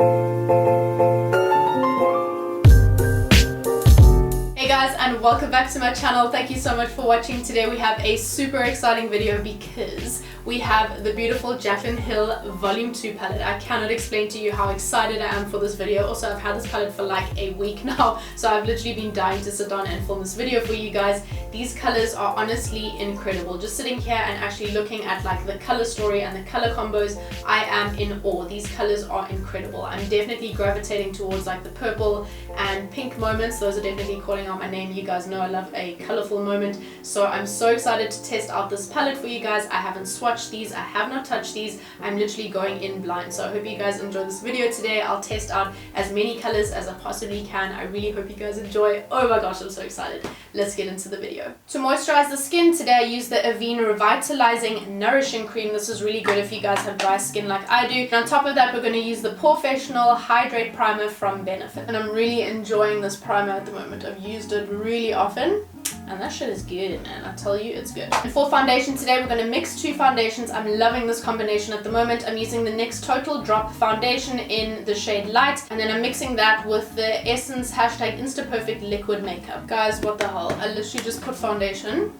Hey guys, and welcome back to my channel. Thank you so much for watching. Today we have a super exciting video because we have the beautiful Jaclyn Hill Volume 2 palette. I cannot explain to you how excited I am for this video. Also, I've had this palette for like a week now, so I've literally been dying to sit down and film this video for you guys. These colors are honestly incredible. Just sitting here and actually looking at like the color story and the color combos, I am in awe. These colors are incredible. I'm definitely gravitating towards like the purple and pink moments. Those are definitely calling out my name. You guys know I love a colorful moment, so I'm so excited to test out this palette for you guys. I haven't swatched these, I have not touched these. I'm literally going in blind, so I hope you guys enjoy this video today. I'll test out as many colors as I possibly can. I really hope you guys enjoy. Oh my gosh, I'm so excited. Let's get into the video. To moisturize the skin today, I use the Avene Revitalizing Nourishing Cream. This is really good if you guys have dry skin like I do. And on top of that, we're going to use the Professional Hydrate Primer from Benefit. And I'm really enjoying this primer at the moment. I've used it really often, and that shit is good, man. I tell you, it's good. And for foundation today, we're going to mix two foundations. I'm loving this combination at the moment. I'm using the NYX Total Drop Foundation in the shade Light, and then I'm mixing that with the Essence #InstaPerfect Liquid Makeup. Guys, what the hell? I literally just put foundation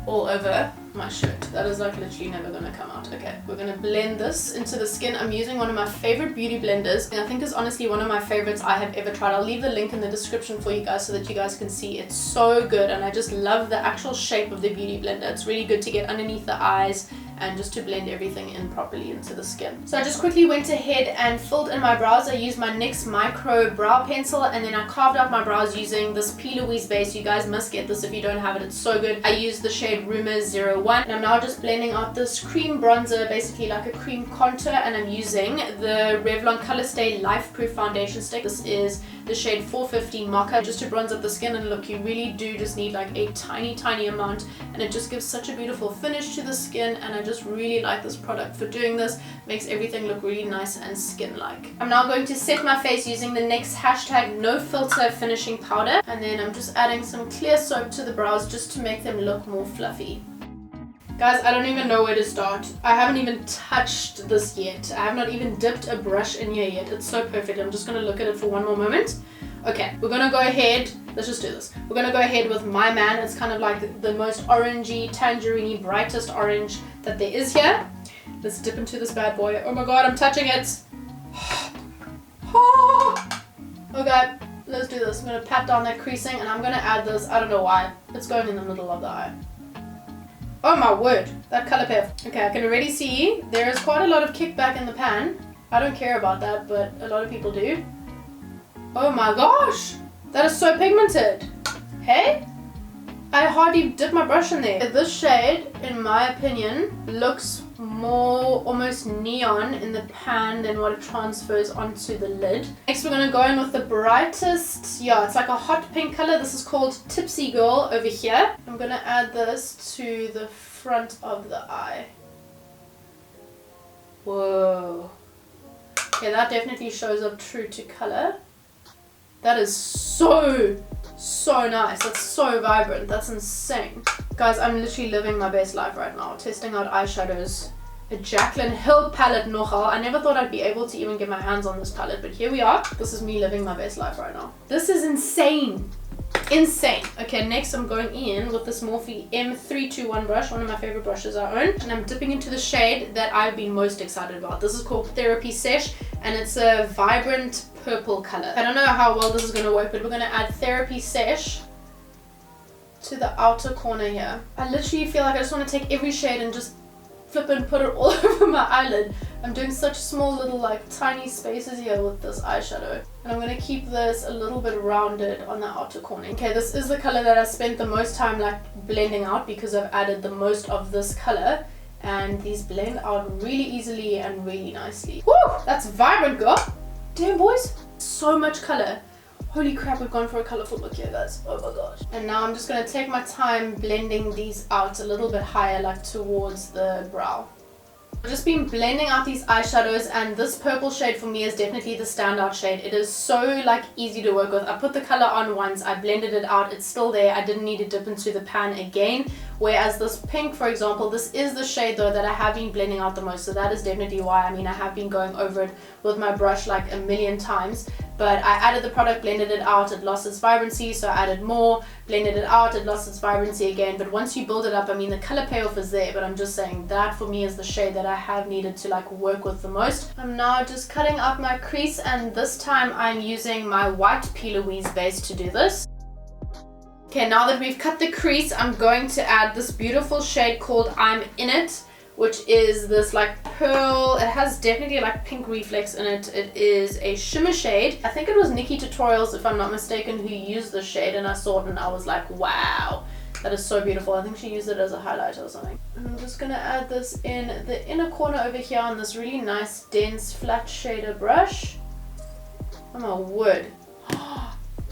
all over my shirt. That is like literally never gonna come out. Okay, we're gonna blend this into the skin. I'm using one of my favorite beauty blenders, and I think it's honestly one of my favorites I have ever tried. I'll leave the link in the description for you guys so that you guys can see. It's so good, and I just love the actual shape of the beauty blender. It's really good to get underneath the eyes and just to blend everything in properly into the skin. So I just quickly went ahead and filled in my brows. I used my NYX Micro Brow Pencil, and then I carved out my brows using this P. Louise base. You guys must get this if you don't have it. It's so good. I used the shade Rumors 01, and I'm now just blending out this cream bronzer, basically like a cream contour, and I'm using the Revlon Colorstay Life Proof Foundation Stick. This is the shade 450 Mocha, just to bronze up the skin. And look, you really do just need like a tiny amount, and it just gives such a beautiful finish to the skin, and I just really like this product for doing this. Makes everything look really nice and skin-like. I'm now going to set my face using the NYX #NoFilter Finishing Powder, and then I'm just adding some clear soap to the brows just to make them look more fluffy. Guys, I don't even know where to start. I haven't even touched this yet. I have not even dipped a brush in here yet. It's so perfect. I'm just going to look at it for one more moment. Okay, we're going to go ahead. Let's just do this. We're going to go ahead with My Man. It's kind of like the most orangey, tangerine-y, brightest orange that there is here. Let's dip into this bad boy. Oh my god, I'm touching it. Okay, let's do this. I'm going to pat down that creasing, and I'm going to add this. I don't know why. It's going in the middle of the eye. Oh my word, that color pair. Okay, I can already see there is quite a lot of kickback in the pan. I don't care about that, but a lot of people do. Oh my gosh, that is so pigmented. Hey? I hardly dipped my brush in there. This shade, in my opinion, looks more almost neon in the pan than what it transfers onto the lid. Next, we're going to go in with the brightest, yeah, it's like a hot pink color. This is called Tipsy Girl over here. I'm going to add this to the front of the eye. Whoa. Okay, that definitely shows up true to color. That is so nice. That's so vibrant. That's insane. Guys, I'm literally living my best life right now. Testing out eyeshadows. A Jaclyn Hill palette nogal. I never thought I'd be able to even get my hands on this palette, but here we are. This is me living my best life right now. This is insane. Insane. Okay, next I'm going in with this Morphe M321 brush, one of my favorite brushes I own, and I'm dipping into the shade that I've been most excited about. This is called Therapy Sesh, and it's a vibrant purple color. I don't know how well this is going to work, but we're going to add Therapy Sesh to the outer corner here. I literally feel like I just want to take every shade and just flip and put it all over my eyelid. I'm doing such small little like tiny spaces here with this eyeshadow, and I'm going to keep this a little bit rounded on the outer corner. Okay, this is the color that I spent the most time like blending out because I've added the most of this color, and these blend out really easily and really nicely. Woo! That's vibrant, girl. Damn, boys, so much color. Holy crap, we've gone for a colorful look here, guys. Oh my gosh. And now I'm just going to take my time blending these out a little bit higher, like towards the brow. I've just been blending out these eyeshadows, and this purple shade for me is definitely the standout shade. It is so like easy to work with. I put the color on once, I blended it out, it's still there. I didn't need to dip into the pan again. Whereas this pink, for example, this is the shade though that I have been blending out the most, so that is definitely why. I mean, I have been going over it with my brush like a million times, but I added the product, blended it out, it lost its vibrancy, so I added more, blended it out, it lost its vibrancy again. But once you build it up, I mean, the color payoff is there, but I'm just saying that for me is the shade that I have needed to like work with the most. I'm now just cutting out my crease, and this time I'm using my white P. Louise base to do this. Okay, now that we've cut the crease, I'm going to add this beautiful shade called I'm In It, which is this like pearl. It has definitely like pink reflex in it. It is a shimmer shade. I think it was Nikki Tutorials, if I'm not mistaken, who used this shade, and I saw it and I was like, wow, that is so beautiful. I think she used it as a highlighter or something. I'm just gonna add this in the inner corner over here on this really nice dense flat shader brush. Oh my word,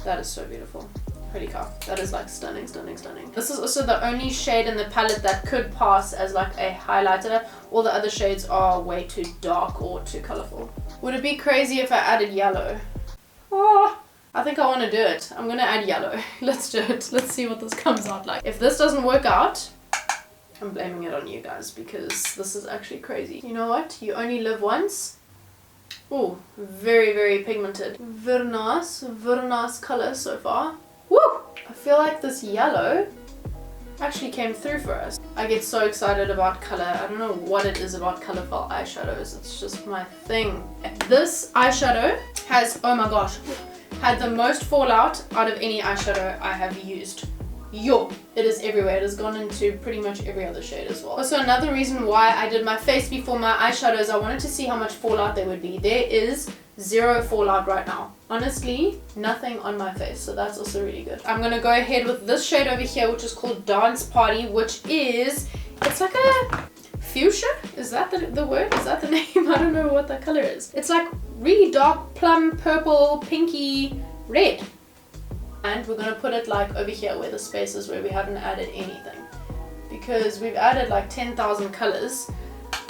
that is so beautiful. Holy cow, that is like stunning, stunning, stunning. This is also the only shade in the palette that could pass as like a highlighter. All the other shades are way too dark or too colorful. Would it be crazy if I added yellow? Oh, I think I want to do it. I'm gonna add yellow. Let's do it. Let's see what this comes out like. If this doesn't work out, I'm blaming it on you guys, because this is actually crazy. You know what? You only live once. Oh, very, very pigmented. Very nice color so far. Woo! I feel like this yellow actually came through for us. I get so excited about color. I don't know what it is about colorful eyeshadows. It's just my thing. This eyeshadow has, oh my gosh, had the most fallout out of any eyeshadow I have used. Yo, it is everywhere. It has gone into pretty much every other shade as well. Also, another reason why I did my face before my eyeshadows, I wanted to see how much fallout there would be. There is zero fallout right now. Honestly, nothing on my face, so that's also really good. I'm gonna go ahead with this shade over here, which is called Dance Party, which is, it's like a fuchsia? Is that the word? Is that the name? I don't know what that color is. It's like really dark plum, purple, pinky, red. And we're gonna put it like over here where the space is, where we haven't added anything. Because we've added like 10,000 colors.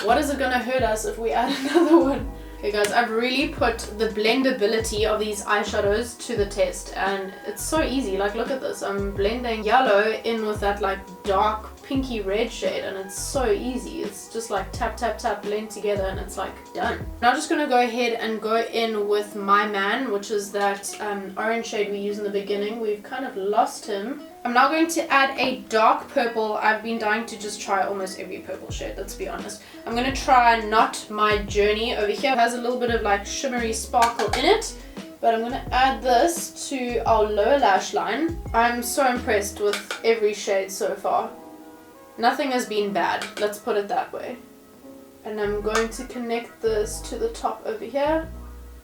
What is it gonna hurt us if we add another one? Okay guys, I've really put the blendability of these eyeshadows to the test, and it's so easy. Like, look at this. I'm blending yellow in with that like dark pinky red shade, and it's so easy. It's just like tap, tap, tap, blend together, and it's like done. Now I'm just gonna go ahead and go in with My Man, which is that orange shade we used in the beginning. We've kind of lost him. I'm now going to add a dark purple. I've been dying to just try almost every purple shade, let's be honest. I'm going to try Not My Journey over here. It has a little bit of like shimmery sparkle in it, but I'm going to add this to our lower lash line. I'm so impressed with every shade so far. Nothing has been bad, let's put it that way. And I'm going to connect this to the top over here,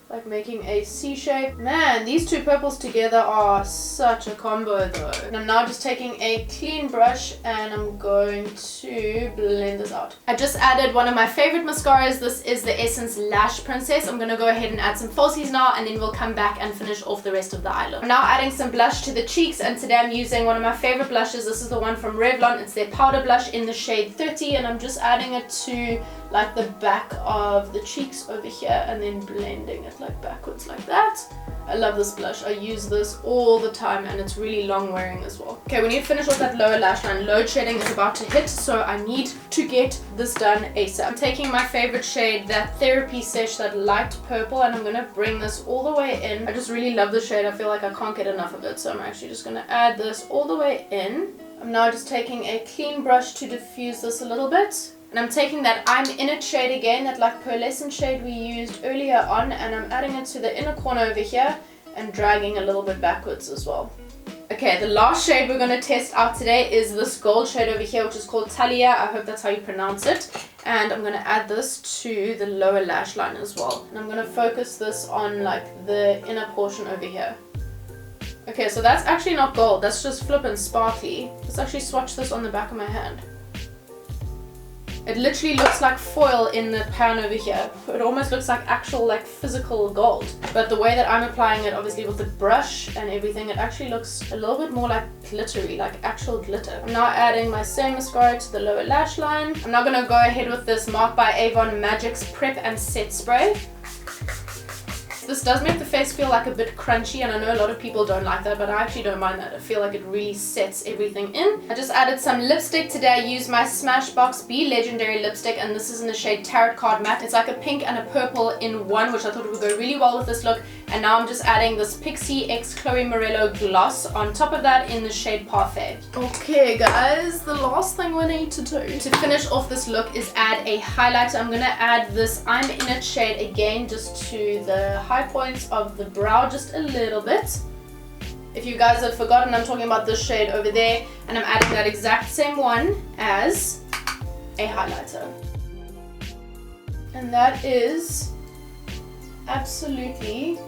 like making a C shape. Man, these two purples together are such a combo though. And I'm now just taking a clean brush and I'm going to blend this out. I just added one of my favorite mascaras. This is the Essence Lash Princess. I'm gonna go ahead and add some falsies now, and then we'll come back and finish off the rest of the eye look. I'm now adding some blush to the cheeks, and today I'm using one of my favorite blushes. This is the one from Revlon. It's their powder blush in the shade 30, and I'm just adding it to like the back of the cheeks over here and then blending it like backwards like that. I love this blush. I use this all the time, and it's really long wearing as well. Okay, we need to finish off that lower lash line. Load shedding is about to hit, so I need to get this done ASAP. I'm taking my favorite shade, that Therapy Sesh, that light purple, and I'm gonna bring this all the way in. I just really love the shade. I feel like I can't get enough of it, so I'm actually just gonna add this all the way in. I'm now just taking a clean brush to diffuse this a little bit. And I'm taking that I'm In It shade again, that like pearlescent shade we used earlier on, and I'm adding it to the inner corner over here and dragging a little bit backwards as well. Okay, the last shade we're going to test out today is this gold shade over here, which is called Talia. I hope that's how you pronounce it. And I'm going to add this to the lower lash line as well. And I'm going to focus this on like the inner portion over here. Okay, so that's actually not gold, that's just flippin' sparkly. Let's actually swatch this on the back of my hand. It literally looks like foil in the pan over here. It almost looks like actual like physical gold. But the way that I'm applying it, obviously with the brush and everything, it actually looks a little bit more like glittery, like actual glitter. I'm now adding my same mascara to the lower lash line. I'm now gonna go ahead with this Marc by Avon Magic's Prep and Set Spray. This does make the face feel like a bit crunchy, and I know a lot of people don't like that, but I actually don't mind that. I feel like it really sets everything in. I just added some lipstick. Today I used my Smashbox Be Legendary lipstick, and this is in the shade Tarot Card Matte. It's like a pink and a purple in one, which I thought would go really well with this look. And now I'm just adding this Pixie X Chloe Morello gloss on top of that in the shade Parfait. Okay guys, the last thing we need to do to finish off this look is add a highlighter. I'm gonna add this I'm In It shade again, just to the high points of the brow, just a little bit. If you guys have forgotten, I'm talking about this shade over there, and I'm adding that exact same one as a highlighter. And that is absolutely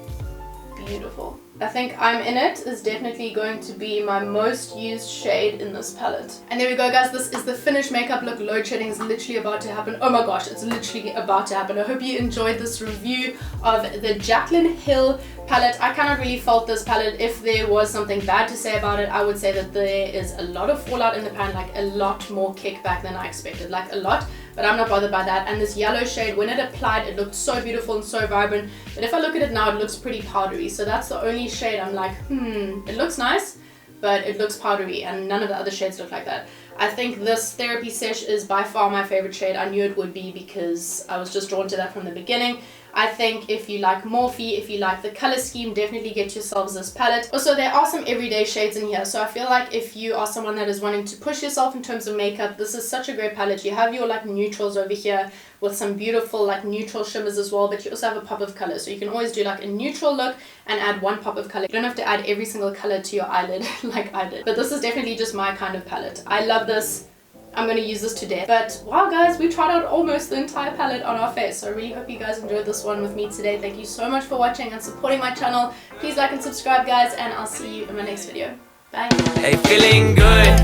beautiful. I think I'm In It is definitely going to be my most used shade in this palette. And there we go guys, this is the finished makeup look. Load shedding is literally about to happen. Oh my gosh, it's literally about to happen. I hope you enjoyed this review of the Jaclyn Hill palette. I kind of really felt this palette. If there was something bad to say about it, I would say that there is a lot of fallout in the pan, like a lot more kickback than I expected, like a lot. But I'm not bothered by that. And this yellow shade, when it applied, it looked so beautiful and so vibrant. But if I look at it now, it looks pretty powdery. So that's the only shade I'm like, it looks nice, but it looks powdery, and none of the other shades look like that. I think this Therapy Sesh is by far my favorite shade. I knew it would be because I was just drawn to that from the beginning. I think if you like Morphe, if you like the color scheme, definitely get yourselves this palette. Also, there are some everyday shades in here, so I feel like if you are someone that is wanting to push yourself in terms of makeup, this is such a great palette. You have your like neutrals over here with some beautiful like neutral shimmers as well, but you also have a pop of color, so you can always do like a neutral look and add one pop of color. You don't have to add every single color to your eyelid like I did, but this is definitely just my kind of palette. I love this. I'm going to use this to death. But wow guys, we tried out almost the entire palette on our face, so I really hope you guys enjoyed this one with me today. Thank you so much for watching and supporting my channel. Please like and subscribe guys, and I'll see you in my next video. Bye. Hey, feeling good,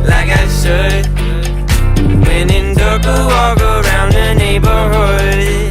like I should. When in dark, I walk around the neighborhood.